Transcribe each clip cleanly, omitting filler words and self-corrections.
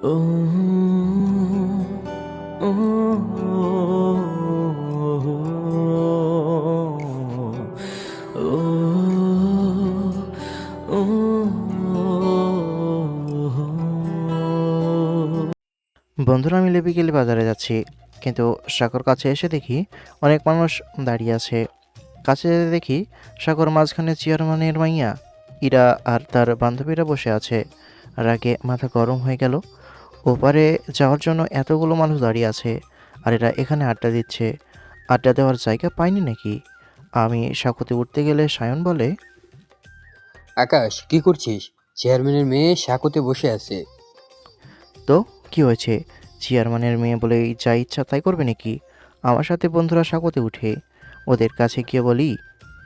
ও ও বন্ধুরা মিলে বিকেলে বাজারে যাচ্ছি, কিন্তু সাগর কাছে এসে দেখি অনেক মানুষ দাঁড়িয়ে আছে। কাছে যেতে দেখি সাগর মাঝখানে চেয়ারম্যানের মাইয়া ইরা আর তার বান্ধবীরা বসে আছে। রাগে মাথা গরম হয়ে গেল। ওপারে যাওয়ার জন্য এতগুলো মানুষ দাঁড়িয়ে আছে, আর এরা এখানে আড্ডা দিচ্ছে। আড্ডা দেওয়ার জায়গা পাইনি নাকি? আমি সাঁকোতে উঠতে গেলে সায়ন বলে, আকাশ, কি করছিস? চেয়ারম্যানের মেয়ে সাঁকোতে বসে আছে। তো কি হয়েছে? চেয়ারম্যানের মেয়ে বলেই যা ইচ্ছা তাই করবে নাকি? আমার সাথে বন্ধুরা সাঁকোতে উঠে। ওদের কাছে গিয়ে বলি,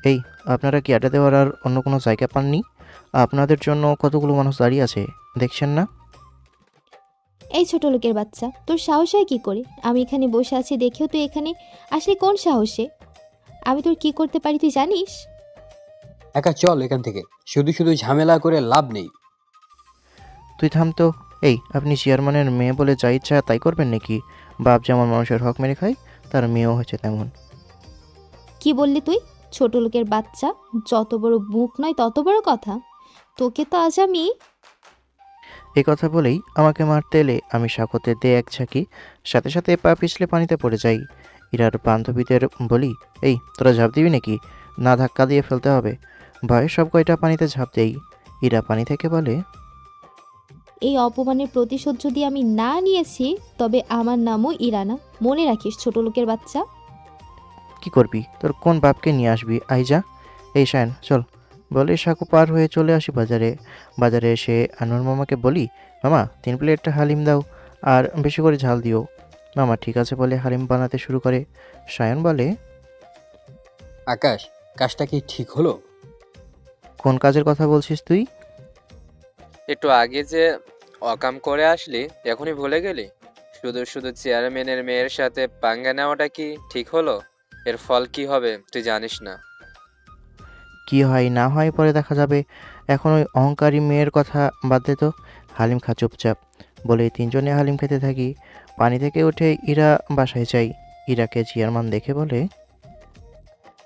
এই, আপনারা কি আড্ডা দেওয়ার আর অন্য কোনো জায়গা পাননি? আপনাদের জন্য কতগুলো মানুষ দাঁড়িয়ে আছে, দেখছেন না? এই ছোট লোকের বাচ্চা, তোর সাহস হয় কি করে? আমি এখানে বসে আছি দেখেও তুই এখানে আসলে কোন সাহসে? আমি তোর কি করতে পারি তুই জানিস? একা চল এখান থেকে, শুধু শুধু ঝামেলা করে লাভ নেই। তুই থাম তো। এই, আপনি চেয়ারম্যানের মেয়ে বলে যা ইচ্ছা তাই করবেন নাকি? বাপ যেমন মানুষের হক মেরে খায়, তার মেয়েও হয়েছে তেমন। কি বললি তুই? ছোট লোকের বাচ্চা, যত বড় মুখ নয় তত বড় কথা। তোকে তো আজ আমি। এই কথা বলেই আমাকে মারতে এলে আমি সাঁকোতে দে এক ঝাঁকি, সাথে সাথে পা পিছলে পানিতে পড়ে যাই। ইরার বান্ধবীদের বলি, এই, তোরা ঝাঁপ দিবি নাকি? না, ধাক্কা দিয়ে ফেলতে হবে। ভয়ে সব কয়টা পানিতে ঝাঁপ দেই। ইরা পানি থেকে বলে, এই অপমানের প্রতিশোধ যদি আমি না নিয়েছি, তবে আমার নামও ইরানা। মনে রাখিস ছোট লোকের বাচ্চা। কি করবি? তোর কোন বাপকে নিয়ে আসবি? আই যা। এই শায়ন, চল। বলে সাঁকো পার হয়ে চলে আসি বাজারে। বাজারে এসে আনোয়ার মামাকে বলি, মামা 3 প্লেটটা হালিম দাও, আর বেশি করে ঝাল দিও। মামা ঠিক আছে বলে হালিম বানাতে শুরু করে। সায়ন বলে, আকাশ, কাজটা কি ঠিক হলো? কোন কাজের কথা বলছিস তুই? একটু আগে যে অকাম করে আসলি, এখনই ভুলে গেলি? শুধু শুধু চেয়ারম্যানের মেয়ের সাথে পাঙ্গা নেওয়াটা কি ঠিক হলো? এর ফল কি হবে তুই জানিস না। কি হয় না হয় পরে দেখা যাবে। এখন ওই অহংকারী মেয়ের কথা বাদ দে তো। হালিম খা চুপচাপ। বলে তিনজনে হালিম খেতে থাকি। পানি থেকে উঠে ইরা বাসায় যাই। ইরাকে চেয়ারম্যান দেখে বলে,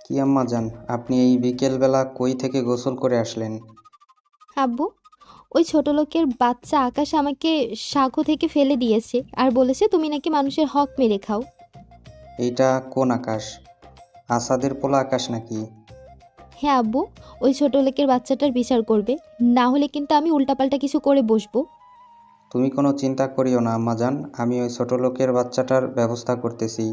কি আম্মা জান, আপনি এই বিকেলবেলা কই থেকে গোসল করে আসলেন? আব্বু, ওই ছোট লোকের বাচ্চা আকাশ আমাকে সাঁকো থেকে ফেলে দিয়েছে আর বলেছে তুমি নাকি মানুষের হক মেরে খাও। এইটা কোন আকাশ? আসাদের পোলা আকাশ নাকি? হ্যাঁ আব্বু, ওই ছোট লোকের বাচ্চাটার বিচার করবে, না হলে কিন্তু আমি উল্টাপাল্টা কিছু করে বসবো। তুমি কোনো চিন্তা করিও না আম্মা জান, আমি ওই ছোট লোকের বাচ্চাটার ব্যবস্থা করতেছি।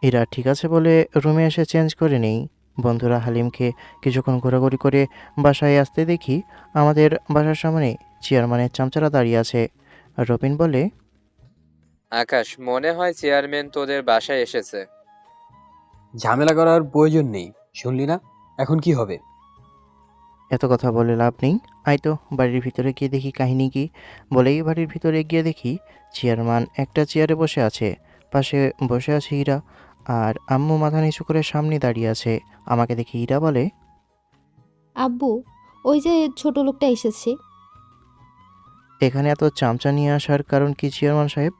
ইরা ঠিক আছে বলে রুমে এসে চেঞ্জ করে নেই। বন্ধুরা হালিম খেয়ে কিছুক্ষণ ঘোরাঘুরি করে বাসায় আসতে দেখি আমাদের বাসার সামনে চেয়ারম্যানের চামচারা দাঁড়িয়ে আছে। রবিন বলে, আকাশ, মনে হয় চেয়ারম্যান তোদের বাসায় এসেছে। ঝামেলা করার প্রয়োজন নেই, শুনলি না? এখন কি হবে? এত কথা বলে লাভ নেই। আয় তো বাড়ির ভিতরে গিয়ে দেখি কাহিনী কি। বলেই বাড়ির ভিতরে গিয়ে দেখি চেয়ারম্যান একটা চেয়ারে বসে আছে। পাশে বসে আছে ইরা, আর আম্মু মাথা নিচু করে সামনে দাঁড়িয়ে আছে। আমাকে দেখে ইরা বলে, আব্বু, ওই যে ছোট লোকটা এসেছে। এখানে এত চামচা নিয়ে আসার কারণ কি চেয়ারম্যান সাহেব?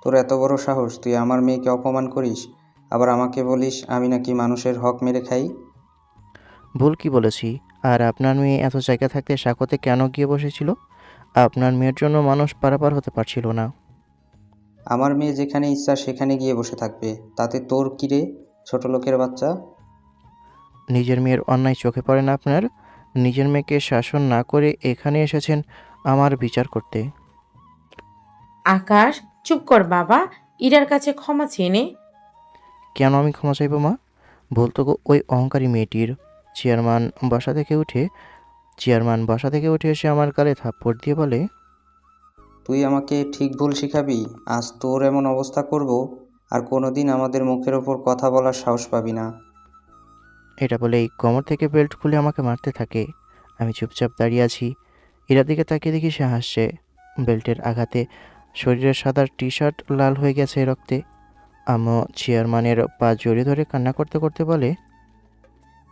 তোর এত বড় সাহস, তুই আমার মেয়েকে অপমান করিস, আবার আমাকে বলিস আমি নাকি মানুষের হক মেরে খাই? ভুল কি বলেছি? আর আপনার মেয়ে এত জায়গা থাকতে সাঁকোতে কেন গিয়ে বসেছিল? আপনার মেয়ের জন্য মানুষ পারাপার হতে পারছিল না। আমার মেয়ে যেখানে ইচ্ছা সেখানে গিয়ে বসে থাকবে, তাতে তোর কি রে, ছোট লোকের বাচ্চা? নিজের মেয়ের অন্যায় চোখে পড়ে না আপনার? নিজের মেয়েকে শাসন না করে এখানে এসেছেন আমার বিচার করতে। আকাশ, চুপ কর বাবা। ইরার কাছে ক্ষমা চেয়ে নে। কেন আমি ক্ষমা চাইবো মা? ভুল তো ওই অহংকারী মেয়েটির। চেয়ারম্যান বাসা থেকে উঠে চেয়ারম্যান বাসা থেকে উঠে এসে আমার গালে থাপ্পড় দিয়ে বলে, তুই আমাকে ঠিক ভুল শিখাবি? আজ তোর এমন অবস্থা করব, আর কোনোদিন আমাদের মুখের ওপর কথা বলার সাহস পাবি না। এটা বলেই কোমর থেকে বেল্ট খুলে আমাকে মারতে থাকে। আমি চুপচাপ দাঁড়িয়ে আছি। এরা দিকে তাকিয়ে দেখি সে হাসছে। বেল্টের আঘাতে শরীরের সাদা টি শার্ট লাল হয়ে গেছে রক্তে। আম্মু চেয়ারম্যানের পা জড়িয়ে ধরে কান্না করতে করতে বলে,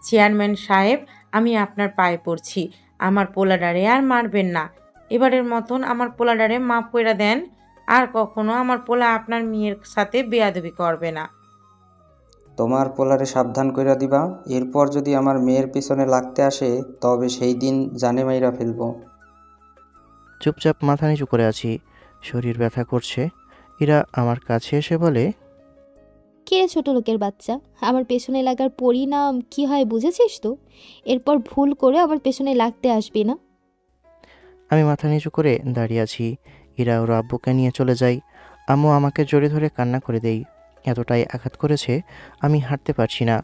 চেয়ারম্যান সাহেব, আমি আপনার পায়ে পড়ছি। আমার পোলাডারে আর মারবেন না। এবারের মতন আমার পোলাডারে মাপ কইরা দেন। আর কখনো আমার পোলা আপনার মেয়ের সাথে বেয়াদবি করবে না। তোমার পোলারে সাবধান কইরা দিবা, এরপর যদি আমার মেয়ের পিছনে লাগতে আসে তবে সেই দিন জানে মাইরা ফেলবো। চুপচাপ মাথা নিচু করে আছি, শরীর ব্যথা করছে। ইরা আমার কাছে এসে বলে, কে রে ছোট লোকের বাচ্চা, আমার পেছনে লাগার পরিণাম কি হয় বুঝেছিস তো? এরপর ভুল করে আমার পেছনে লাগতে আসবি না। আমি মাথা নিচু করে দাঁড়িয়ে আছি। ইরা ওর আব্বুকে নিয়ে চলে যায়। আম্মু আমাকে জড়িয়ে ধরে কান্না করে দেই। এতটাই আঘাত করেছে আমি হাঁটতে পারছি না।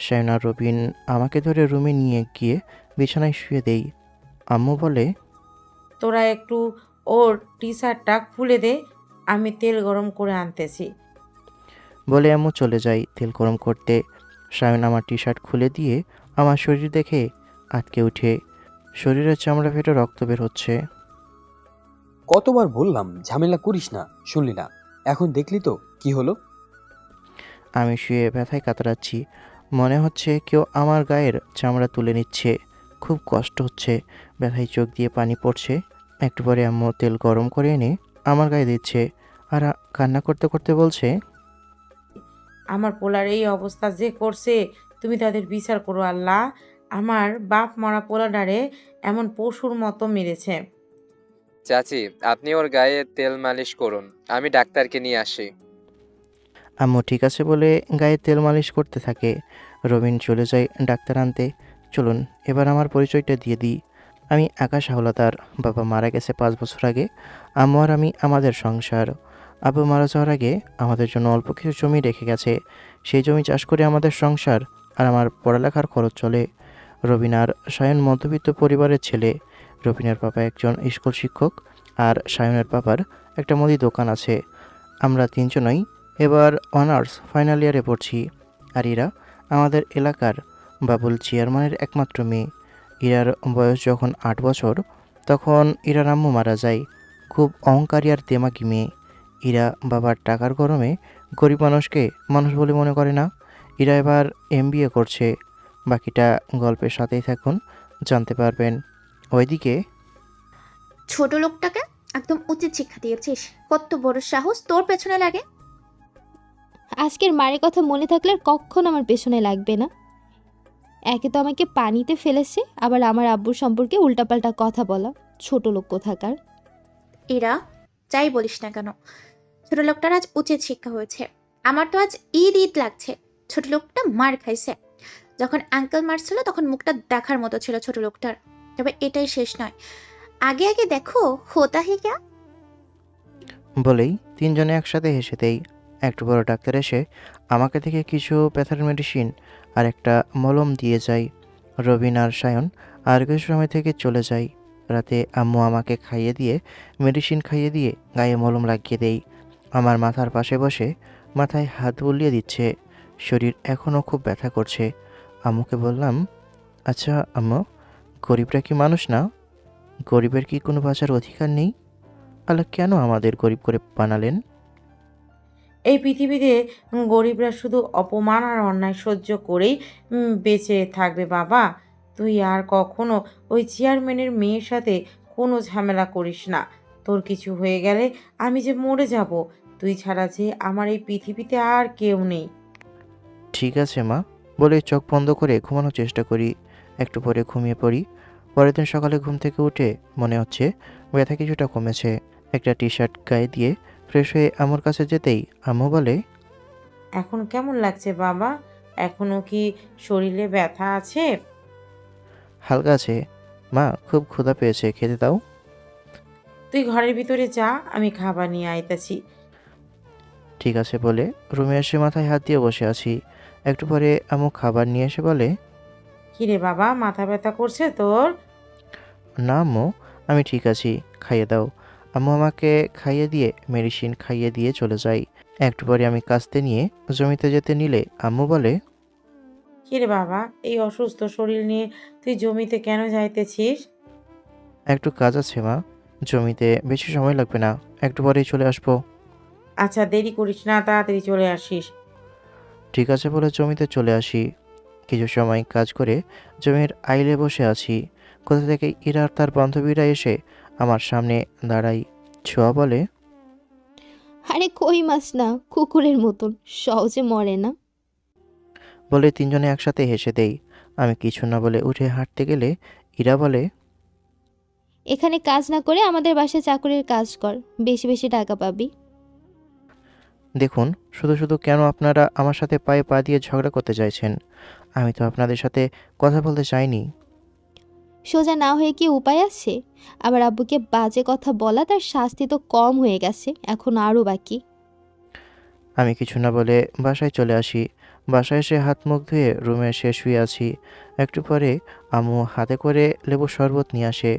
সায়ন আর রবিন আমাকে ধরে রুমে নিয়ে গিয়ে বিছানায় শুয়ে দেই। আম্মু বলে, তোরা একটু ওর টি শার্টটা খুলে দে, আমি তেল গরম করে আনতেছি। বলে আম্মু চলে যায় তেল গরম করতে। সায়ন আমার টি শার্ট খুলে দিয়ে আমার শরীর দেখে আটকে উঠে। শরীরের চামড়া ফেটে রক্ত বের হচ্ছে। কতবার বললাম ঝামেলা করিস না, শুনলি না। এখন দেখলি তো কি হলো। আমি শুয়ে ব্যথায় কাতরাচ্ছি। মনে হচ্ছে কেউ আমার গায়ের চামড়া তুলে নিচ্ছে। খুব কষ্ট হচ্ছে, ব্যথায় চোখ দিয়ে পানি পড়ছে। একটু পরে আম্মু তেল গরম করে এনে আমার গায়ে দিচ্ছে আর কান্না করতে করতে বলছে, আমার পোলার এই অবস্থা যে করছে, তুমি তাদের বিচার করো আল্লাহ। আমার বাপ মরা পোলাডারে এমন পশুর মতো মেরেছে। চাচি, আপনি ওর গায়ে তেল মালিশ করুন, আমি ডাক্তারকে নিয়ে আসি। আম্মু ঠিক আছে বলে গায়ে তেল মালিশ করতে থাকে। রবিন চলে যায় ডাক্তার আনতে। চলুন এবার আমার পরিচয়টা দিয়ে দিই। আমি আকাশ হাওলাদার। বাবা মারা গেছে 5 বছর আগে। আম্মু আর আমি আমাদের সংসার। আব্বু মারা যাওয়ার আগে আমাদের জন্য অল্প কিছু জমি রেখে গেছে। সেই জমি চাষ করে আমাদের সংসার আর আমার পড়ালেখার খরচ চলে। রবিন আর সায়ন মধ্যবিত্ত পরিবারের ছেলে। রবিনের বাবা একজন স্কুল শিক্ষক আর সায়নের বাবার একটা মুদি দোকান আছে। আমরা তিনজনই এবার অনার্স ফাইনাল ইয়ারে পড়ছি। আর ইরা আমাদের এলাকার বাবুল চেয়ারম্যানের একমাত্র মেয়ে। ইরার বয়স যখন 8 বছর তখন ইরার আম্মু মারা যায়। খুব অহংকারী আর দেমাকি মেয়ে। ইরা বাবার টাকার গরমে গরিব মানুষকে মানুষ বলে মনে করে না। ইরা এবার MBA করছে। বাকিটা গল্পের সাথেই থাকুন, জানতে পারবেন। ওইদিকে ছোট লোকটাকে একদম উচিত শিক্ষা দিয়েছিস। কত বড় সাহস তোর পেছনে লাগে। আজকের মায়ের কথা মনে থাকলে আর কখনো আমার পেছনে লাগবে না। একে তো আমাকে পানিতে ফেলেছে, আবার আমার আব্বুর সম্পর্কে উল্টাপাল্টা কথা বলা। ছোট লোক কোথাকার। এরা যাই বলিস না কেন, ছোট লোকটার আজ উচিত শিক্ষা হয়েছে। আমার তো আজ ঈদ ঈদ লাগছে। ছোট লোকটা মার খাইছে। যখন আঙ্কেল মারছিল তখন মুখটা দেখার মতো ছিল ছোট লোকটার। তবে এটাই শেষ নয়, আগে আগে দেখো হোতা হে ক্যা। বলেই তিনজনে একসাথে হেসে দেই। একটু বড় ডাক্তার এসে আমাকে থেকে কিছু ব্যথার মেডিসিন আর একটা মলম দিয়ে যায়। রবিন আর সায়ন আর কিছু সময় থেকে চলে যায়। রাতে আম্মু আমাকে খাইয়ে দিয়ে মেডিসিন খাইয়ে দিয়ে গায়ে মলম লাগিয়ে দেই। আমার মাথার পাশে বসে মাথায় হাত বুলিয়ে দিচ্ছে। শরীর এখনও খুব ব্যথা করছে। আম্মুকে বললাম, আচ্ছা আম্মু, গরিবরা কি মানুষ না? গরিবের কি কোনো বাঁচার অধিকার নেই? আল্লাহ কেন আমাদের গরিব করে বানালেন? এই পৃথিবীতে গরিবরা শুধু অপমান আর অন্যায় সহ্য করেই বেঁচে থাকবে বাবা। তুই আর কখনো ওই চেয়ারম্যানের মেয়ের সাথে কোনো ঝামেলা করিস না। তোর কিছু হয়ে গেলে আমি যে মরে যাব। তুই ছাড়া যে আমার এই পৃথিবীতে আর কেউ নেই। ঠিক আছে মা, বলে চোখ বন্ধ করে ঘুমানোর চেষ্টা করি। একটু পরে ঘুমিয়ে পড়ি। পরের দিন সকালে ঘুম থেকে উঠে মনে হচ্ছে ব্যথা কিছুটা কমেছে। একটা টি শার্ট গায়ে দিয়ে ফ্রেশ হয়ে আম্মুর কাছে যেতেই আম্মু বলে, এখন কেমন লাগছে বাবা? এখনো কি শরীরে ব্যথা আছে? হালকা আছে মা, খুব ক্ষুধা পেয়েছে, খেতে দাও। তুই ঘরের ভিতরে যা, আমি খাবার নিয়ে আইতাছি। ঠিক আছে বলে রুমে এসে মাথায় হাত দিয়ে বসে আছি। একটু পরে আম্মু খাবার নিয়ে এসে বলে, কিরে বাবা, মাথা ব্যথা করছে তোর? না আম্মু, আমি ঠিক আছি, খাইয়ে দাও। আম্মু আমাকে খাইয়ে দিয়ে মেডিসিন খাইয়ে দিয়ে চলে যায়। একটু পরে আমি কাস্তে নিয়ে জমিতে যেতে নিলে আম্মু বলে, কিরে বাবা, এই অসুস্থ শরীর নিয়ে তুই জমিতে কেন যাইতেছিস? একটু কাজ আছে মা, জমিতে বেশি সময় লাগবে না, একটু পরেই চলে আসবো। আচ্ছা, দেরি করিস না, তাড়াতাড়ি চলে আসিস। ঠিক আছে বলে জমিতে চলে আসি। কিছু সময় কাজ করে জমির আইলে বসে আছি। কোথা থেকে ইরা আর তার বান্ধবীরা এসে আমার সামনে দাঁড়াই। ছোঁয়া বলে, আরে কই মাছ না, কুকুরের মতন সহজে মরে না। বলে তিনজনে একসাথে হেসে দেই। আমি কিছু না বলে উঠে হাঁটতে গেলে ইরা বলে, এখানে কাজ না করে আমাদের বাসায় চাকরির কাজ কর, বেশি বেশি টাকা পাবি। দেখুন শুধু শুধু কেন আপনারা আমার সাথে পায়ে পা দিয়ে ঝগড়া করতে চাইছেন? আমি তো আপনাদের সাথে কথা বলতে চাইনি। সোজা না হয়ে কি উপায় আছে? আবার আব্বুকে বাজে কথা বলা, তার শাস্তি তো কম হয়ে গেছে, এখন আরও বাকি। আমি কিছু না বলে বাসায় চলে আসি। বাসায় এসে হাত মুখ ধুয়ে রুমে এসে শুয়ে আছি। একটু পরে আম্মু হাতে করে লেবুর শরবত নিয়ে আসে।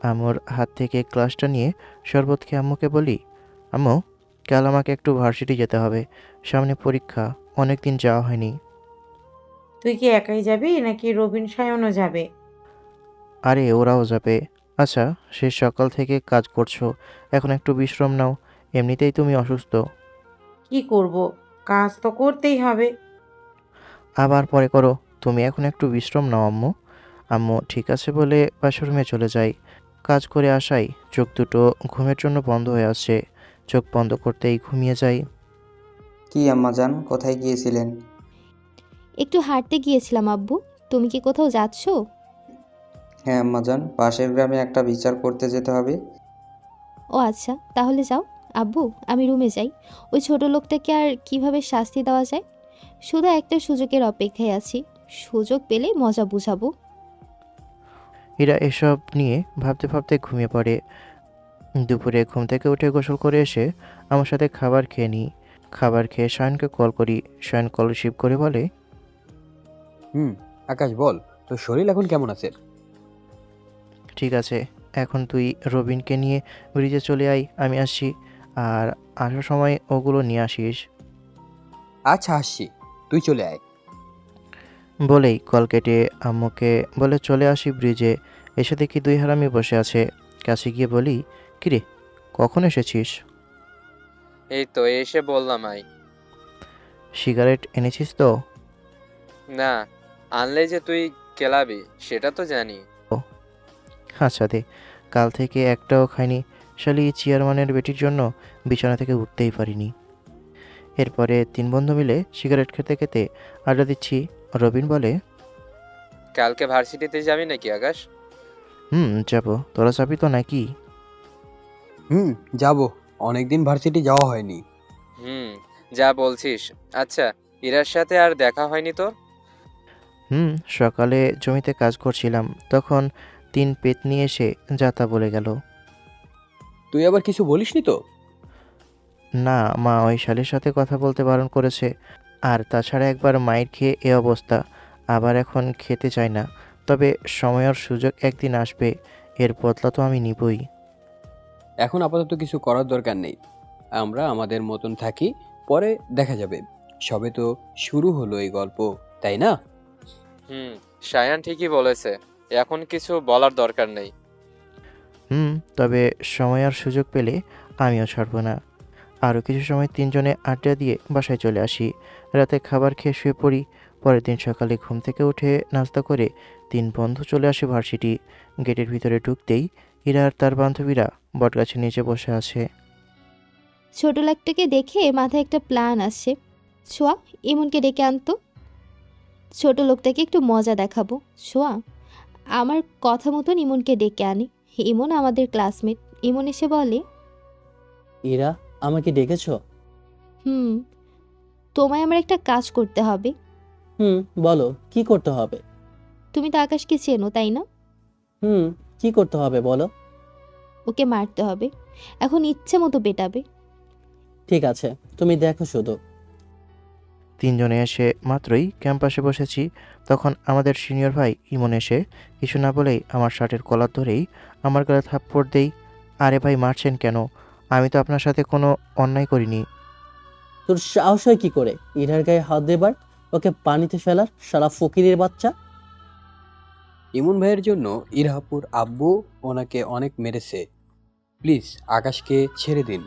আম্মুর হাত থেকে গ্লাসটা নিয়ে শরবত খেয়ে আম্মুকে বলি, আম্মু, কাল আমাকে একটু ভার্সিটি যেতে হবে, সামনে পরীক্ষা, অনেক দিন যাওয়া হয়নি। তুই কি একাই যাবি নাকি রবিন সায়নও যাবে? আরে ওরাও যাবে। আচ্ছা, সে সকাল থেকে কাজ করছো, এখন একটু বিশ্রাম নাও, এমনিতেই তুমি অসুস্থ। কি করব, কাজ তো করতেই হবে। আবার পরে করো, তুমি এখন একটু বিশ্রাম নাও আম্মু। আম্মু ঠিক আছে বলে পাশের রুমে চলে যাই। কাজ করে আসাই চোখ দুটো ঘুমের জন্য বন্ধ হয়ে আসছে। চোখ বন্ধ করতেই ঘুমিয়ে যাই। কি আম্মাজান, কোথায় গিয়েছিলেন? একটু হাঁটতে গিয়েছিলাম আব্বু। তুমি কি কোথাও যাচ্ছো? হ্যাঁ আম্মাজান, পাশের গ্রামে একটা বিচার করতে যেতে হবে। ও আচ্ছা, তাহলে যাও। আব্বু, আমি রুমে যাই। ওই ছোট লোকটাকে আর কিভাবে শাস্তি দেওয়া যায়, শুধু একটা সুযোগের অপেক্ষায় আছি। সুযোগ পেলে মজা বুঝাবো। এরা এসব নিয়ে ভাবতে ভাবতে ঘুমিয়ে পড়ে। দুপুরে ঘুম থেকে উঠে গোসল করে এসে আমার সাথে খাবার খেয়ে নিই। খাবার খেয়ে শায়নকে কল করি। শায়ন কল রিসিভ করে বলে, আকাশ বল, তোর শরীর এখন কেমন আছে? ঠিক আছে, এখন তুই রবিনকে নিয়ে ব্রিজে চলে আয়, আমি আসছি। আর আসার সময় ওগুলো নিয়ে আসিস। আচ্ছা আসছি, তুই চলে আয়। বলেই কল কেটে আম্মুকে বলে চলে আসি ব্রিজে। এসে দেখি দুই হারামি বসে আছে। কাছে গিয়ে বলি, কিরে, কখন এসেছিস? এই তো এসে বললাম আই। সিগারেট এনেছিস তো? না, আনলে যে তুই কেলাবি সেটা তো জানি। আচ্ছা দে, কাল থেকে একটাও খাইনি। শালি চেয়ারম্যানের বেটির জন্য বিছানা থেকে উঠতেই পারিনি। এরপরে তিন বন্ধু মিলে সিগারেট খেতে খেতে আড্ডা দিচ্ছি। রবিন বলে, কালকে ভার্সিটিতে যাবি নাকি আকাশ? যাবো। তোরা যাবি তো নাকি? যাব, অনেকদিন ভার্সিটি যাওয়া হয়নি। হুম, যা বলছিস। আচ্ছা, ইরার সাথে আর দেখা হয়নি তোর? সকালে জমিতে কাজ করছিলাম, তখন তিন পেতনি এসে যাতা বলে গেল। তুই আবার কিছু বলিসনি তো? না, মা ওই শালির সাথে কথা বলতে বারণ করেছে। আর তাছাড়া একবার মায়ের খেয়ে এ অবস্থা, আবার এখন খেতে চায় না। তবে সময় আর সুযোগ একদিন আসবে, এর বদলা তো আমি নিবই। এখন আপাতত কিছু করার দরকার নেই, আমরা আমাদের মতন থাকি, পরে দেখা যাবে। সবে তো শুরু হলো এই গল্প, তাই না? হুম, সায়ান ঠিকই বলেছে, এখন কিছু বলার দরকার নেই। তবে সময় আর সুযোগ পেলে আমিও ছাড়ব না। আরও কিছু সময় তিনজনে আড্ডা দিয়ে বাসায় চলে আসি। রাতে খাবার খেয়ে শুয়ে পড়ি। পরের দিন সকালে ঘুম থেকে উঠে নাস্তা করে তিন বন্ধু চলে আসে ভার্সিটি। গেটের ভিতরে ঢুকতেই ইরা আর তার বান্ধবীরা বটগাছের নিচে বসে আছে। ছোট লোকটাকে দেখে মাথায় একটা প্ল্যান আসছে। ছোঁয়া, ইমনকে ডেকে আনতো। ছোট লোকটাকে একটু মজা দেখাবো। ছোঁয়া, আমার কথা মতন ইমনকে ডেকে আনি। ইমন আমাদের ক্লাসমেট। ইমন এসে বলে, ইরা, আমাকে ডেকেছো? হুম, তোমায় আমার একটা কাজ করতে হবে। বলো, কি করতে হবে? তুমি তো আকাশকে চেনো, তাই না? হুম, কি করতে হবে বলো। ওকে মারতে হবে। এখন ইচ্ছে মতো পেটাবে। ঠিক আছে, তুমি দেখো শুধু। তিনজনে এসে মাত্রই ক্যাম্পাসে বসেছি, তখন আমাদের সিনিয়র ভাই ইমন এসে কিছু না বলেই আমার শার্টের কলার ধরেই আমার গালে থাপ্পড় দেই। আরে ভাই, মারছেন কেন? আমি তো আপনার সাথে কোনো অন্যায় করিনি। তোর সাহস হয় কি করে ইরার গায়ে হাত দেবার, ওকে পানিতে ফেলার, শালা ফকিরের বাচ্চা! ইমন ভাইয়ের জন্য ইরহাপুর আব্বু ওনাকে অনেক মেরেছে। প্লিজ আকাশকে ছেড়ে দিন।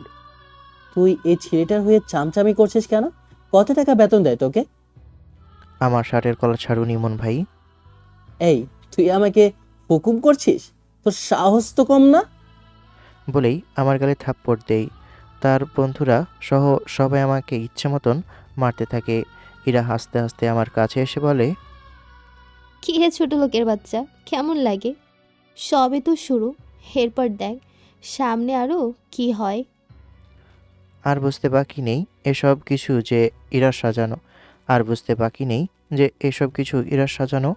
তুই এই ছেলেটার হয়ে চামচামি করছিস কেন? কত টাকা বেতন দেয় তোকে? আমার শার্টের কলার ছাড়ুন ইমন ভাই। এই, তুই আমাকে হুকুম করছিস? তোর সাহস তো কম না। বলেই আমার গালে থাপ্পড় দেই। তার বন্ধুরা সহ সবাই আমাকে ইচ্ছে মতন মারতে থাকে। ইরা হাসতে হাসতে আমার কাছে এসে বলে, কি হে ছোট লোকের বাচ্চা, কেমন লাগে? সবে তো শুরু, এরপর দেখ সামনে আরো কি হয়। আর বুঝতে বাকি নেই এসব কিছু যে ইরার সাজানো। আর বুঝতে বাকি নেই যে এসব কিছু ইরার সাজানো।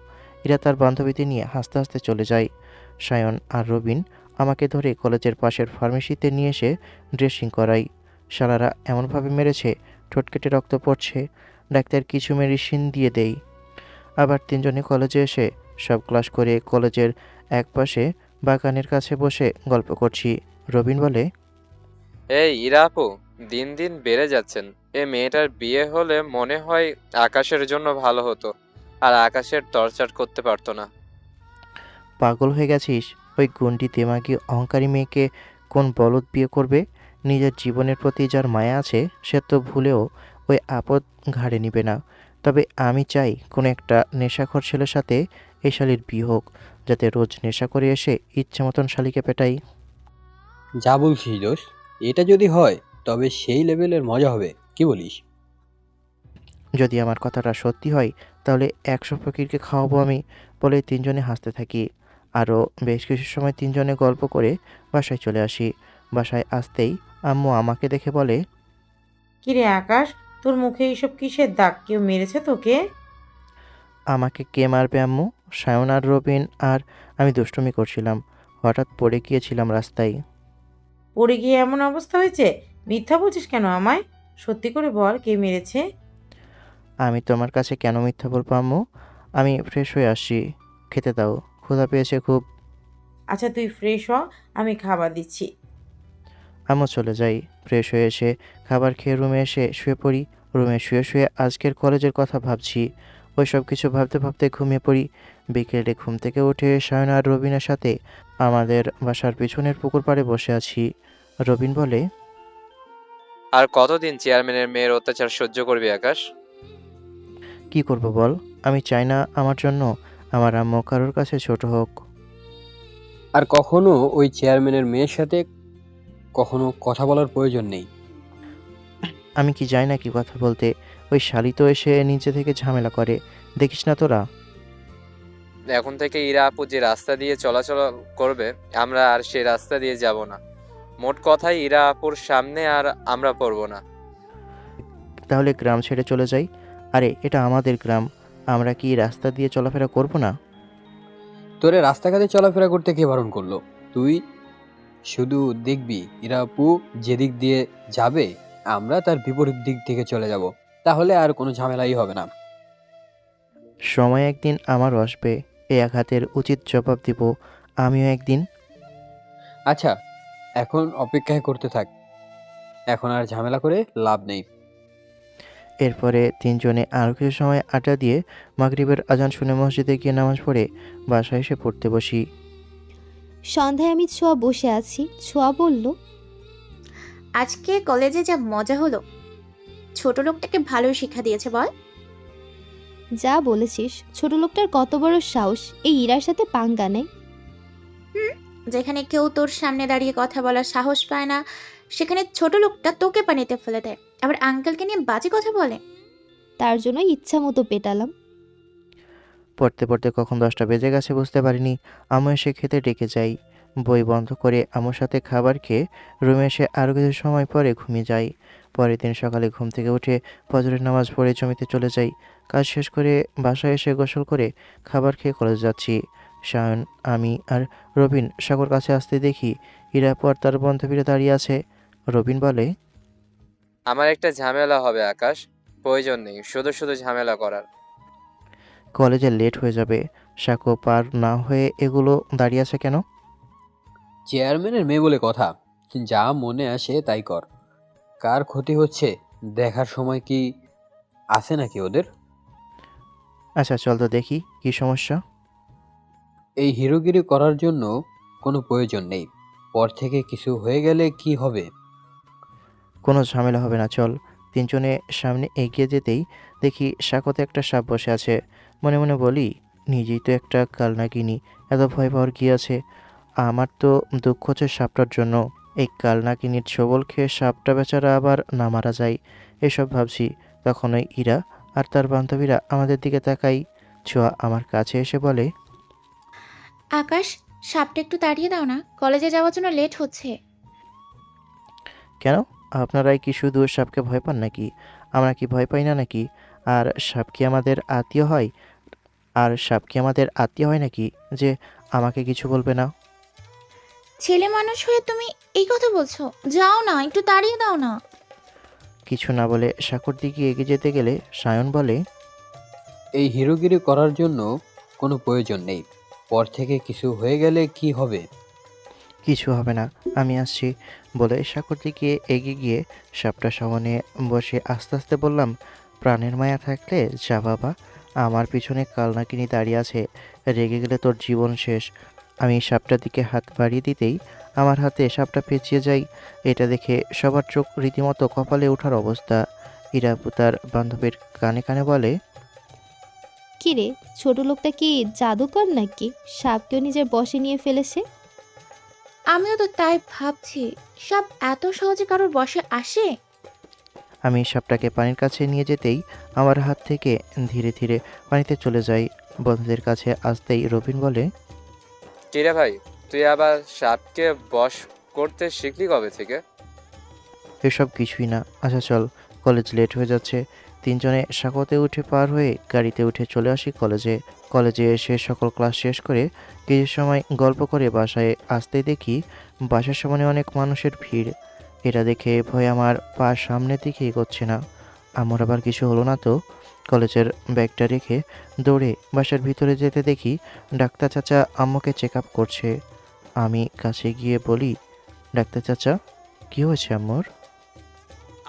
ইরা তার বান্ধবীদের নিয়ে হাসতে হাসতে চলে যায়। সায়ন আর রবিন আমাকে ধরে কলেজের পাশের ফার্মেসিতে নিয়ে এসে ড্রেসিং করাই। শালারা এমনভাবে মেরেছে, ঠোঁট কেটে রক্ত পড়ছে। ডাক্তার কিছু মেডিসিন দিয়ে দেই। আবার তিনজনে কলেজে এসে সব ক্লাস করে কলেজের একপাশে বাগানের কাছে বসে গল্প করছি। রবিন বলে, এই ইরা আপু, দিন দিন বেড়ে যাচ্ছেন। এ মেয়েটার বিয়ে হলে মনে হয় আকাশের জন্য ভালো হতো, আর আকাশের টর্চার করতে পারতো না। পাগল হয়ে গেছিস? ওই গুন্ডি দেমাগি অহংকারী মেয়েকে কোন বলদ বিয়ে করবে? নিজের জীবনের প্রতি যার মায়া আছে সে তো ভুলেও ওই আপদ ঘাড়ে নিবে না। তবে আমি চাই কোনো একটা নেশাখোর ছেলের সাথে এই শালির বিয়ে হোক, যাতে রোজ নেশা করে এসে ইচ্ছে মতন শালিকে পেটাই। যা বলছিস দোষ, এটা যদি হয় তবে সেই লেভেলের মজা হবে, কি বলিস? যদি আমার কথাটা সত্যি হয় তাহলে 100 ফকিরকে খাওয়াবো আমি, বলে তিনজনে হাসতে থাকি। আরও বেশ কিছু সময় তিনজনে গল্প করে বাসায় চলে আসি। বাসায় আসতেই আম্মু আমাকে দেখে বলে, কিরে আকাশ, তোর মুখে এইসব কিসের দাগ? কেউ মেরেছে তোকে? আমাকে কে মারবে আম্মু? সায়ন আর রবিন আর আমি দুষ্টুমি করছিলাম, হঠাৎ পড়ে গিয়েছিলাম রাস্তায়। পড়ে গিয়ে এমন অবস্থা হয়েছে? মিথ্যা বলছিস কেন আমায়? সত্যি করে বল, কে মেরেছে? আমি তোমার কাছে কেন মিথ্যা বলবো আম্মু? আমি ফ্রেশ হয়ে আসছি, খেতে দাও, ক্ষুধা পেয়েছে খুব। আচ্ছা তুই ফ্রেশ হ, আমি খাবার দিচ্ছি। আম্মু চলে যাই। ফ্রেশ হয়ে এসে খাবার খেয়ে রুমে এসে শুয়ে পড়ি। রুমে শুয়ে শুয়ে আজকের কলেজের কথা ভাবছি। ওই সব কিছু ভাবতে ভাবতে ঘুমিয়ে পড়ি। বিকেলে ঘুম থেকে উঠে সায়ন আর রবিনের সাথে আমাদের বাসার পিছনের পুকুর পাড়ে বসে আছি। রবিন বলে, আর কতদিন চেয়ারম্যানের মেয়ের অত্যাচার সহ্য করবি আকাশ? কি করব বল? আমি চাই না আমার জন্য আমার আম্মু কারোর কাছে ছোট হোক। আর কখনো ওই চেয়ারম্যানের মেয়ের সাথে কখনো কথা বলার প্রয়োজন নেই। আমি কি যাই না কি কথা বলতে? ওই শালি তো এসে নিচে থেকে ঝামেলা করে, দেখিস না তোরা? এখন থেকে ইরা আপু যে রাস্তা দিয়ে চলাচল করবে, আমরা আর সেই রাস্তা দিয়ে যাব না। মোট কথাই ইরা আপুর সামনে আর আমরা পড়ব না। তাহলে গ্রাম ছেড়ে চলে যাই। আরে এটা আমাদের গ্রাম, আমরা কি রাস্তা দিয়ে চলাফেরা করব না? তোরে রাস্তাঘাটে চলাফেরা করতে কে বারণ করলো? তুই শুধু দেখবি ইরা আপু যেদিক দিয়ে যাবে আমরা তার বিপরীত দিক থেকে চলে যাব, তাহলে আর কোনো ঝামেলাই হবে না। সময় একদিন আমারও আসবে, এই আঘাতের উচিত জবাব দিব আমিও একদিন। আচ্ছা, এখন অপেক্ষায় করতে থাক, এখন আর ঝামেলা করে লাভ নেই। এরপরে তিনজনে আরও কিছু সময় আড্ডা দিয়ে মাগরিবের আজান শুনে মসজিদে গিয়ে নামাজ পড়ে বাসায় এসে পড়তে বসি। সন্ধ্যায় আমি ছোঁয়া বসে আছি। ছোঁয়া বলল, আজকে কলেজে যা মজা হলো, ছোট লোকটাকে ভালো শিক্ষা দিয়েছে বল। যা বলেছিস, ছোট লোকটার কত বড় সাহস এই ইরার সাথে পাঙ্গা নেয়। যেখানে কেউ তোর সামনে দাঁড়িয়ে কথা বলার সাহস পায় না, সেখানে ছোট লোকটা তোকে পানিতে ফেলে দেয়, আবার আঙ্কেলকে নিয়ে বাজে কথা বলে। তার জন্য ইচ্ছা মতো পেটালাম। পড়তে পড়তে কখন 10টা বেজে গেছে বুঝতে পারিনি। আম্মু এসে খেতে ডেকে যাই। বই বন্ধ করে আম্মুর সাথে খাবার খেয়ে রুমে এসে আরও কিছু সময় পরে ঘুমিয়ে যাই। পরের দিন সকালে ঘুম থেকে উঠে ফজরের নামাজ পড়ে জমিতে চলে যাই। কাজ শেষ করে বাসায় এসে গোসল করে খাবার খেয়ে কলেজে যাচ্ছি। সায়ন, আমি আর রবিন সাগর কাছে আসতে দেখি ইরা পর তার বান্ধবীরা দাঁড়িয়ে আছে। রবিন বলে, আমার একটা ঝামেলা হবে আকাশ, প্রয়োজন নেই শুধু শুধু ঝামেলা করার। কলেজে লেট হয়ে যাবে। সাঁকো পার না হয়ে এগুলো দাঁড়িয়ে আছে কেন? চেয়ারম্যানের মেয়ে বলে কথা, যা মনে আসে তাই কর। কার ক্ষতি হচ্ছে দেখার সময় কি আছে নাকি ওদের? আচ্ছা চল তো দেখি কি সমস্যা। এই হিরোগিরি করার জন্য কোনো প্রয়োজন নেই, পর থেকে কিছু হয়ে গেলে কি হবে? কোনো ঝামেলা হবে না, চল। তিনজনে সামনে এগিয়ে যেতেই দেখি সাঁকোতে একটা সাপ বসে আছে। মনে মনে বলি, নিজেই তো একটা কালনাগিনী, এত ভয় পাওয়ার কি আছে? আমার তো দুঃখ হচ্ছে সাপটার জন্য। এই কালনাকিনির ছোবল খেয়ে সাপটা বেচারা আবার না মারা যায় এসব ভাবছি। তখন ওই ইরা আর তার বান্ধবীরা আমাদের দিকে তাকাই। ছোঁয়া আমার কাছে এসে বলে, আকাশ, সাপটা একটু তাড়িয়ে দাও না, কলেজে যাওয়ার জন্য লেট হচ্ছে। কেন, আপনারাই কি শুধু সাপকে ভয় পান নাকি? আমরা কি ভয় পাই না নাকি? আর সাপ কি আমাদের আত্মীয় হয়? আর সাপ কি আমাদের আত্মীয় হয় নাকি যে আমাকে কিছু বলবে না? ছেলে মানুষ হয়ে তুমি এই কথা বলছো? যাও না, একটু তাড়িয়ে দাও না। কিছু না বলে সাঁকোর দিকে এগিয়ে যেতে গেলে সায়ন বলে, এই হিরোগিরি করার জন্য কোনো প্রয়োজন নেই। পর থেকে কিছু হয়ে গেলে কি হবে? কিছু হবে না, আমি আসছি বলে সাঁকোর দিকে এগিয়ে গিয়ে সাপটা সামনে বসে আস্তে আস্তে বললাম, প্রাণের মায়া থাকলে যা বাবা, আমার পিছনে কালনাকিনি দাঁড়িয়ে আছে, রেগে গেলে তোর জীবন শেষ। আমি সাপটার দিকে হাত বাড়িয়ে দিতেই আমার হাতে সাপটা পেঁচিয়ে যায়। এটা দেখে সবার চোখ রীতিমতো কপালে ওঠার অবস্থা। ইরাপু তার বান্ধবীর কানে কানে বলে, কি রে, ছোট লোকটা কি জাদুকর নাকি সাপকেও নিজের বশে নিয়ে ফেলেছে? আমিও তো তাই ভাবছি, সাপ এত সহজে কারোর বশে আসে? আমি সাপটাকে পানির কাছে নিয়ে যেতেই আমার হাত থেকে ধীরে ধীরে পানিতে চলে যাই। বন্ধুদের কাছে আসতেই রবিন বলে, কিরে ভাই, তুই আবার সাপকে বশ করতে শিখলি কবে থেকে? এসব কিছুই না, আচ্ছা চল, কলেজ লেট হয়ে যাচ্ছে। তিনজনে সাঁকোতে উঠে পার হয়ে গাড়িতে উঠে চলে আসি কলেজে। কলেজে এসে সকল ক্লাস শেষ করে কিছু সময় গল্প করে বাসায় আসতেই দেখি বাসার সামনে অনেক মানুষের ভিড়। এটা দেখে ভয় আমার পা সামনের দিকে এগোচ্ছে না। আমার আবার কিছু হলো না তো? কলেজের ব্যাগটা রেখে দৌড়ে বাসার ভিতরে যেতে দেখি ডাক্তার চাচা আম্মুকে চেক আপ করছে। আমি কাছে গিয়ে বলি, ডাক্তার চাচা, কী হয়েছে আম্মুর?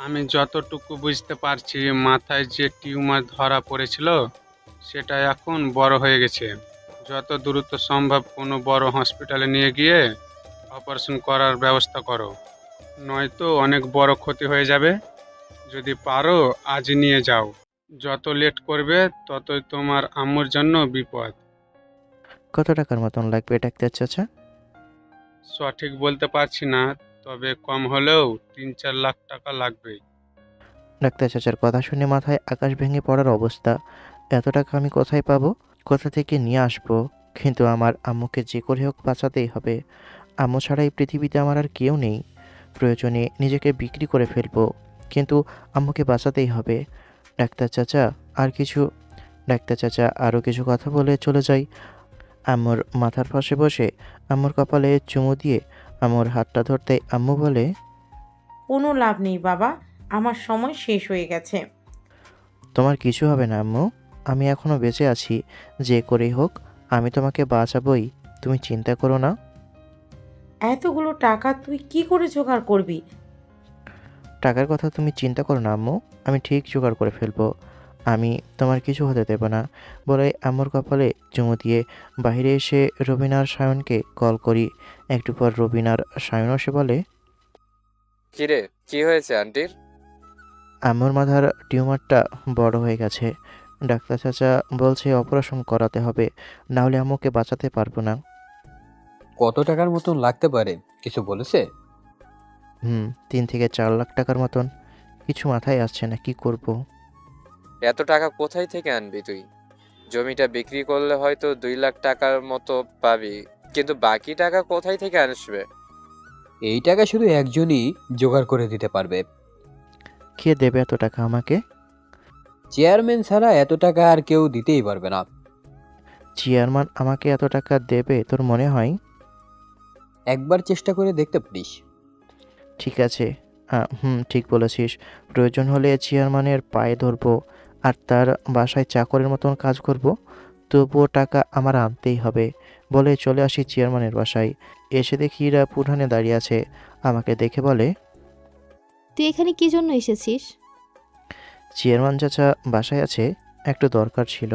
আমি যতটুকু বুঝতে পারছি, মাথায় যে টিউমার ধরা পড়েছিল সেটা এখন বড় হয়ে গেছে। যত দ্রুত সম্ভব কোনো বড় হসপিটালে নিয়ে গিয়ে অপারেশন করার ব্যবস্থা করো, নয়তো অনেক বড় ক্ষতি হয়ে যাবে। যদি পারো আজ নিয়ে যাও, যত লেট করবে ততই তোমার আম্মুর জন্য বিপদ। কত টাকার মতন লাগবে ডাক্তার চাচা? সঠিক বলতে পারছি না, তবে কম হলেও 3-4 লাখ টাকা লাগবে। ডাক্তার চাচার কথা শুনে মাথায় আকাশ ভেঙে পড়ার অবস্থা। এত টাকা আমি কোথায় পাবো? কোথা থেকে নিয়ে আসবো? কিন্তু আমার আম্মুকে যে করে হোক বাঁচাতেই হবে। আম্মু ছাড়া এই পৃথিবীতে আমার আর কেউ নেই। প্রয়োজনে নিজেকে বিক্রি করে ফেলবো, কিন্তু আম্মুকে বাঁচাতেই হবে। ডাক্তার চাচা আর কিছু ডাক্তার চাচা আরও কিছু কথা বলে চলে যায়। আম্মুর মাথার পাশে বসে আম্মুর কপালে চুমু দিয়ে আম্মুর হাতটা ধরতে আম্মু বলে, কোনো লাভ নেই বাবা, আমার সময় শেষ হয়ে গেছে। তোমার কিছু হবে না আম্মু, আমি এখনো বেঁচে আছি। যে করেই হোক আমি তোমাকে বাঁচাবই, তুমি চিন্তা করো না। এতগুলো টাকা তুই কি করে জোগাড় করবি? টাকার কথা তুমি চিন্তা করো না আম্মু, আমি ঠিক জোগাড় করে ফেলবো। আমি তোমার কিছু হতে দেব না বলে আম্মুর কপালে চুমু দিয়ে বাইরে এসে রবিন আর সায়নকে কল করি। একটু পর রবিন আর সায়ন এসে বলে, কিরে, কি হয়েছে আন্টির? আম্মুর মাথার টিউমারটা বড় হয়ে গেছে। ডাক্তার চাচা বলছে অপারেশন করাতে হবে, না হলে আম্মুকে বাঁচাতে পারবো না। কত টাকার মতন লাগতে পারে, কিছু বলেছে? 3 থেকে 4 লাখ টাকার মতন। কিছু মাথায় আসছে না, কি করব। এত টাকা কোথায় থেকে আনবি তুই? জমিটা বিক্রি করলে হয়তো 2 লাখ টাকার মতো পাবি, কিন্তু বাকি টাকা কোথায় থেকে আসবে? এই টাকা শুধু একজনই জোগাড় করে দিতে পারবে। কে দেবে এত টাকা আমাকে? চেয়ারম্যান ছাড়া এত টাকা আর কেউ দিতেই পারবে না। চেয়ারম্যান আমাকে এত টাকা দেবে তোর মনে হয়? একবার চেষ্টা করে দেখতে পারিস। ঠিক আছে, ঠিক বলেছিস। প্রয়োজন হলে চেয়ারম্যানের পায়ে ধরবো আর তার বাসায় চাকরের মতন কাজ করব। তবুও টাকা আমার আনতেই হবে বলে চলে আসি চেয়ারম্যানের বাসায়। এসে দেখি এরা উঠানে দাঁড়িয়ে আছে। আমাকে দেখে বলে, তুই এখানে কি জন্য এসেছিস? চেয়ারম্যান চাচা বাসায় আছে, একটু দরকার ছিল।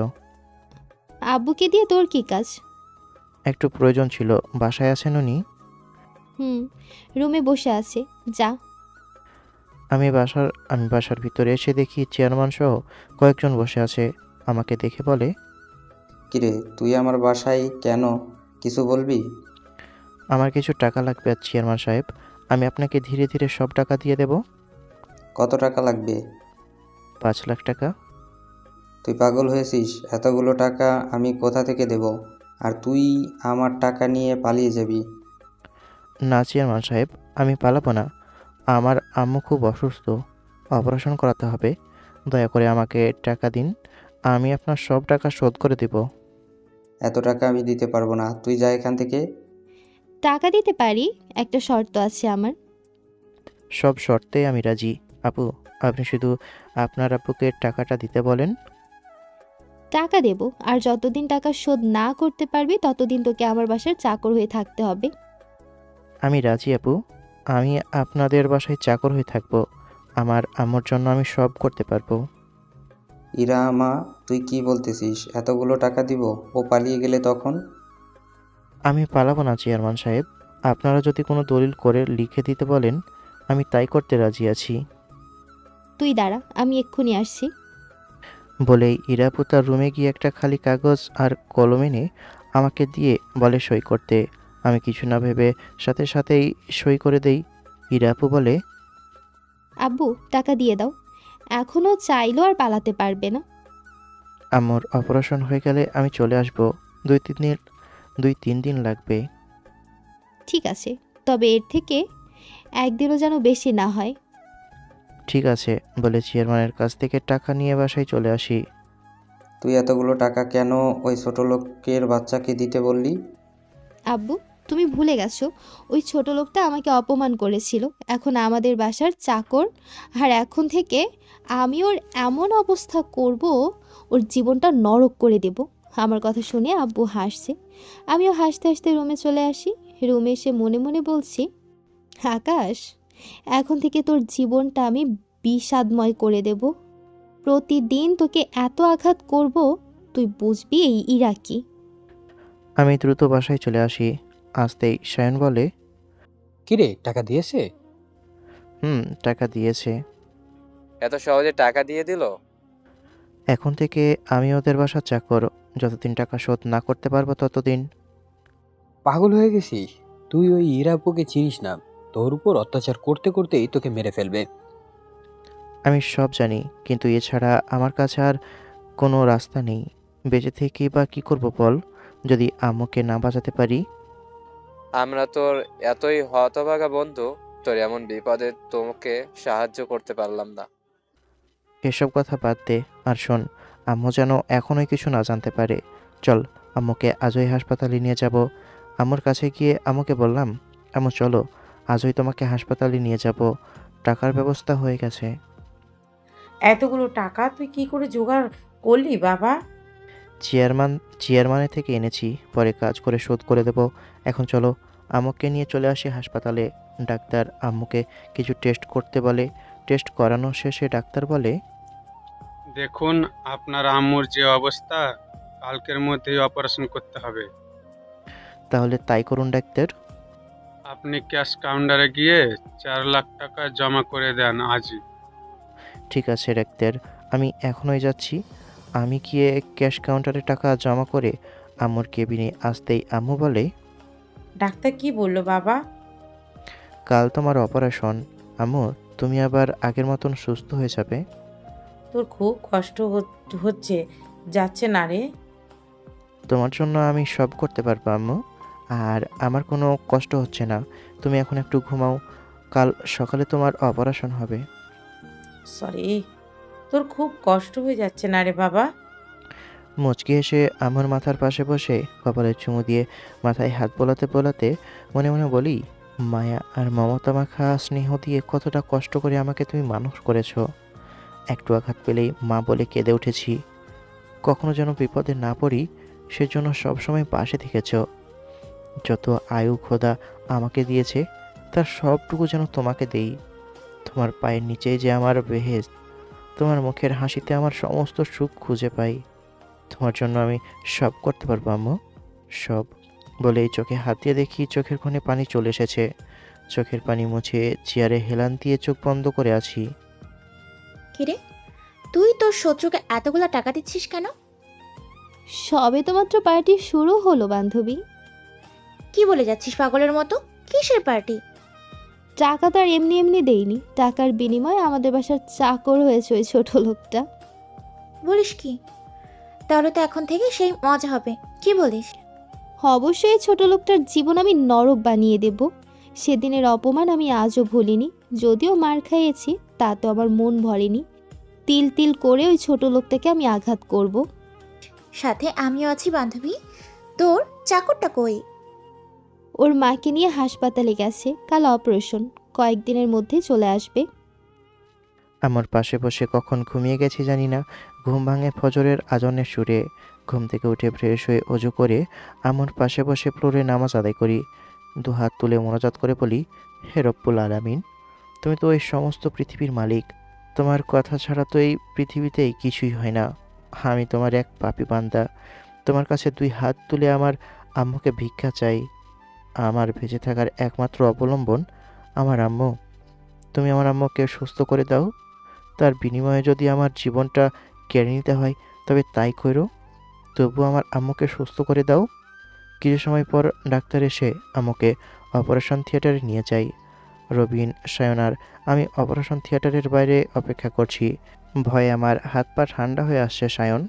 আব্বুকে দিয়ে তোর কি কাজ? একটু প্রয়োজন ছিল। বাসায় আছেন উনি? রুমে বসে আছে, যা। আমি বাসার ভিতরে এসে দেখি চেয়ারম্যান সহ কয়েকজন বসে আছে। আমাকে দেখে বলে, কিরে, তুই আমার বাসায় কেন, কিছু বলবি? আমার কিছু টাকা লাগবে চেয়ারম্যান সাহেব। আমি আপনাকে ধীরে ধীরে সব টাকা দিয়ে দেব। কত টাকা লাগবে? 5 লাখ টাকা। তুই পাগল হয়েছিস? এতগুলো টাকা আমি কোথা থেকে দেব? আর তুই আমার টাকা নিয়ে পালিয়ে যাবি? না চেয়ারম্যান সাহেব, আমি পালাবো না। আমার আম্মু খুব অসুস্থ, অপারেশন করাতে হবে। দয়া করে আমাকে টাকা দিন, আমি আপনার সব টাকা শোধ করে দেব। এত টাকা আমি দিতে পারবো না, তুই যা এখান থেকে। টাকা দিতে পারি, একটা শর্ত আছে আমার। সব শর্তে আমি রাজি। আপু, আপনি শুধু আপনার আব্বুকে টাকাটা দিতে বলেন। টাকা দেব, আর যতদিন টাকা শোধ না করতে পারবি ততদিন তোকে আমার বাসার চাকর হয়ে থাকতে হবে। আমি রাজি আপু, আমি আপনাদের বাসায় চাকর হয়ে থাকবো। আমার আম্মুর জন্য আমি সব করতে পারবো। ইরা মা, তুই কি বলতেছিস? এতগুলো টাকা দিব? ও পালিয়ে গেলে তখন? আমি পালাবো না চেয়ারম্যান সাহেব। আপনারা যদি কোনো দলিল করে লিখে দিতে বলেন, আমি তাই করতে রাজি আছি। তুই দাঁড়া, আমি এক্ষুনি আসছি। বলেই ইরাপু তার রুমে গিয়ে একটা খালি কাগজ আর কলম এনে আমাকে দিয়ে বলে সই করতে। আমি কিছু না ভেবে সাথে সাথেই সই করে দেই। ইরাপু বলে, আব্বু, টাকা দিয়ে দাও। এখনো চাইলেও আর পালাতে পারবে না। আম্মুর অপারেশন হয়ে গেলে আমি চলে আসবো। 2-3 দিন লাগবে। ঠিক আছে, তবে এর থেকে একদিনও যেন বেশি না হয়। ঠিক আছে বলে চেয়ারম্যানের কাছ থেকে টাকা নিয়ে বাসায় চলে আসি। তুই এতগুলো টাকা কেন ওই ছোট লোকের বাচ্চাকে দিতে বললি? আব্বু, তুমি ভুলে গেছো, ওই ছোট লোকটা আমাকে অপমান করেছিল, এখন আমাদের বাসার চাকর। আর এখন থেকে আমি ওর এমন অবস্থা করব, ওর জীবনটা নরক করে দেব। আমার কথা শুনে আব্বু হাসছে। আমিও হাসতে হাসতে রুমে চলে আসি। রুমে এসে মনে মনে বলছি, আকাশ, এখন থেকে তোর জীবনটা আমি বিষাদময় করে দেব। প্রতিদিন তোকে এত আঘাত করব, তুই বুঝবি এই ইরা কি। আমি দ্রুত বাসায় চলে আসি। আসতেই সায়ন বলে, কিরে, টাকা দিয়েছে? টাকা দিয়েছে। এত সহজে টাকা দিয়ে দিল? এখন থেকে আমি ওদের বাসার চাকর। যতদিন টাকা শোধ না করতে পারবো ততদিন। পাগল হয়ে গেছিস? তুই ওই ইরাপুকে চিনিস না। তোর উপর অত্যাচার করতে করতেই তোকে মেরে ফেলবে। আমি সব জানি, কিন্তু এছাড়া আমার কাছে আর কোনো রাস্তা নেই। বেঁচে থেকে বা কী করব বল, যদি আম্মুকে না বাঁচাতে পারি। আমরা তোর এতই হতভাগা বন্ধু, তোর এমন বিপদে তোকে সাহায্য করতে পারলাম না। এসব কথা বাদ দে। আর শোন, আম্মু যেন এখনোই কিছু না জানতে পারে। চল, আম্মুকে আজই হাসপাতালে নিয়ে যাব। আম্মুর কাছে গিয়ে আম্মুকে বললাম, আম্মু চলো, আজই তোমাকে হাসপাতালে নিয়ে যাব। টাকার ব্যবস্থা হয়ে গেছে। এতগুলো টাকা তুই কি করে জোগাড় করলি বাবা? চেয়ারম্যানের থেকে এনেছি, পরে কাজ করে শোধ করে দেব। এখন চলো, আম্মুকে নিয়ে চলে আসি হাসপাতালে। ডাক্তার আম্মুকে কিছু টেস্ট করতে বলে। টেস্ট করানো শেষে ডাক্তার বলে, দেখুন, আপনার আম্মুর যে অবস্থা, কালকের মধ্যেই অপারেশন করতে হবে। তাহলে তাই করুন ডাক্তার। আপনি ক্যাশ কাউন্টারে গিয়ে 4 লাখ টাকা জমা করে দেন আজই। ঠিক আছে ডাক্তার, আমি এখনই যাচ্ছি। আমি গিয়ে ক্যাশ কাউন্টারে টাকা জমা করে আম্মুর কেবিনে আসতেই আম্মু বলে, ডাক্তার কি বললো বাবা? কাল তোমার অপারেশন। আম্মু, তুমি আবার আগের মতন সুস্থ হয়ে যাবে। তোর খুব কষ্ট হচ্ছে যাচ্ছে না রে? তোমার জন্য আমি সব করতে পারবো আম্মু, আর আমার কোনো কষ্ট হচ্ছে না। তুমি এখন একটু ঘুমাও, কাল সকালে তোমার অপারেশন হবে। সরি, তোর খুব কষ্ট হয়ে যাচ্ছে না রে বাবা? মুচকি হেসে আম্মুর মাথার পাশে বসে কপালে চুমু দিয়ে মাথায় হাত বোলাতে বোলাতে মনে মনে বলি, মায়া আর মমতা মাখা স্নেহ দিয়ে কতটা কষ্ট করে আমাকে তুমি মানুষ করেছো। একটু আঘাত পেলেই মা বলে কেঁদে উঠেছি। কখনো যেন বিপদে না পড়ি সেজন্য সবসময় পাশে থেকেছো। যত আয়ু খোদা আমাকে দিয়েছে তার সবটুকু যেন তোমাকে দেই। তোমার পায়ের নিচেই যে আমার বেহেশত। তোমার মুখের হাসিতে আমার সমস্ত সুখ খুঁজে পাই। তোমার জন্য আমি সব করতে পারবো আম্মু, সব। বলেই চোখে হাত দিয়ে দেখি চোখের কোণে পানি চলে এসেছে। চোখের পানি মুছে চেয়ারে হেলান দিয়ে চোখ বন্ধ করে আছি। কিরে, তুই তোর শত্রুকে এতগুলো টাকা দিচ্ছিস কেন? সবে তো মাত্র পার্টি শুরু হলো বান্ধবী। কি বলে যাচ্ছিস পাগলের মতো? কিসের পার্টি? টাকা তো আর এমনি এমনি দেইনি, টাকার বিনিময়ে আমাদের বাসার চাকর হয়েছে ওই ছোট লোকটা। বলিস কি? তাহলে তো এখন থেকে সেই মজা হবে। কি বলিস? অবশ্যই এই ছোট লোকটার জীবন আমি নরক বানিয়ে দেব। সেদিনের অপমান আমি আজও ভুলিনি। যদিও মার খাইয়েছি, তাতে আমার মন ভরেনি। তিল তিল করে ওই ছোট লোকটাকে আমি আঘাত করব। সাথে আমিও আছি বান্ধবী। তোর চাকরটা কই? ওর মাকে নিয়ে হাসপাতালে গেছে, কাল অপারেশন, কয়েকদিনের মধ্যে চলে আসবে। আমার পাশে বসে কখন ঘুমিয়ে গেছি জানি না। ঘুম ভাঙে ফজরের আজানের সুরে। ঘুম থেকে উঠে ফ্রেশ হয়ে অজু করে আমার পাশে বসে ফ্লোরে নামাজ আদায় করি। দুহাত তুলে মোনাজাত করে বলি, হে রব্বুল আলামিন, তুমি তো এই সমস্ত পৃথিবীর মালিক। তোমার কথা ছাড়া তো এই পৃথিবীতেই কিছুই হয় না। আমি তোমার এক পাপী বান্দা। তোমার কাছে 2 হাত তুলে আমার আম্মুকে ভিক্ষা চাই। আমার বেঁচে থাকার একমাত্র অবলম্বন আমার আম্মু। তুমি আমার আম্মুকে সুস্থ করে দাও। তার বিনিময়ে যদি আমার জীবনটা কেড়ে নিতে হয় তবে তাই করো। তবু আমার আম্মুকে সুস্থ করে দাও। কিছু সময় পর ডাক্তার এসে আম্মুকে অপারেশন থিয়েটারে নিয়ে যায়। রবিন, সায়ন আর আমি অপারেশন থিয়েটারের বাইরে অপেক্ষা করছি। ভয়ে আমার হাত পা ঠান্ডা হয়ে আসছে। সায়ন